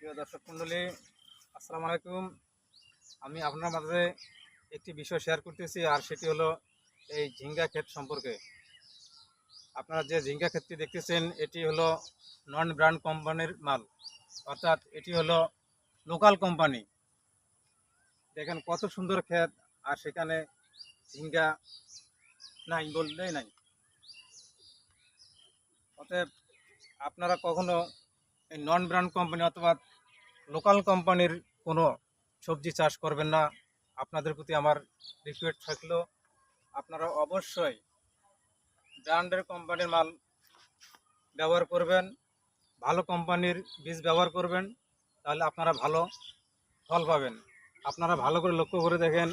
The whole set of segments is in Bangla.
প্রিয় দর্শক মণ্ডলী, আসসালামু আলাইকুম। আমি আপনার মাঝে একটি বিষয় শেয়ার করতেছি, আর সেটি হলো এই ঝিঙ্গা ক্ষেত সম্পর্কে। আপনারা যে ঝিঙ্গা ক্ষেতটি দেখতেছেন, এটি হলো নন ব্র্যান্ড কোম্পানির মাল, অর্থাৎ এটি হলো লোকাল কোম্পানি। দেখেন কত সুন্দর ক্ষেত, আর সেখানে ঝিঙ্গা নাই বললেই নাই। অতএব আপনারা কখনো এই নন ব্র্যান্ড কোম্পানি অথবা লোকাল কোম্পানির কোনো সবজি চাষ করবেন না। আপনাদের প্রতি আমার রিকোয়েস্ট থাকলো, আপনারা অবশ্যই ব্র্যান্ডের কোম্পানির মাল ব্যবহার করবেন, ভালো কোম্পানির বীজ ব্যবহার করবেন, তাহলে আপনারা ভালো ফল পাবেন। আপনারা ভালো করে লক্ষ্য করে দেখেন,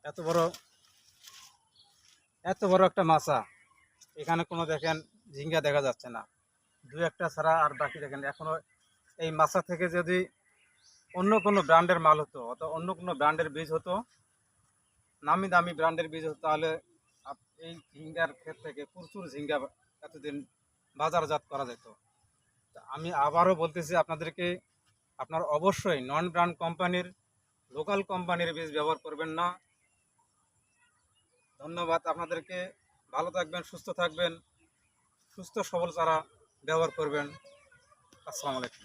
এত বড় একটা মাছা, এখানে কোনো দেখেন ঝিঙ্গা দেখা যাচ্ছে না, দু একটা ছাড়া আর বাকি দেখেন। এখনও এই মাছা থেকে যদি অন্য কোনো ব্র্যান্ডের মাল হতো অথবা অন্য কোনো ব্র্যান্ডের বীজ হতো, নামি দামি ব্র্যান্ডের বীজ হতো, তাহলে এই ঝিঙ্গার ক্ষেত থেকে প্রচুর ঝিঙ্গা এতদিন বাজারজাত করা যেত। আমি আবারও বলতেছি আপনাদেরকে, আপনার অবশ্যই নন ব্র্যান্ড কোম্পানির, লোকাল কোম্পানির বীজ ব্যবহার করবেন না। ধন্যবাদ আপনাদেরকে। ভালো থাকবেন, সুস্থ থাকবেন, সুস্থ সবল চারা ব্যবহার করবেন। আসসালামু আলাইকুম।